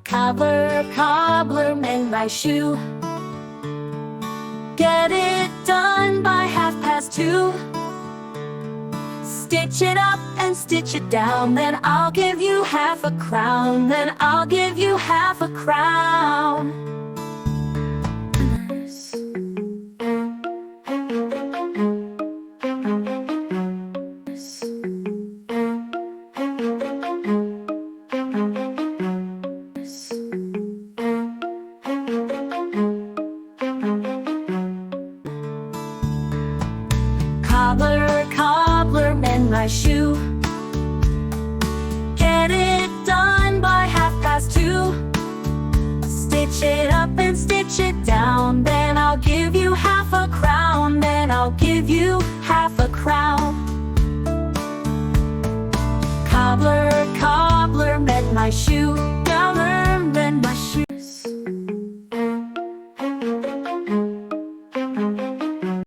Cobbler, cobbler, mend my shoe. Get it done by 2:30. Stitch it up and stitch it down, then I'll give you half a crown, then I'll give you half a crown. Cobbler, cobbler, mend my shoe. Get it done by 2:30. Stitch it up and stitch it down, then I'll give you half a crown, then I'll give you half a crown. Cobbler, cobbler, mend my shoe. Cobbler, mend my shoe.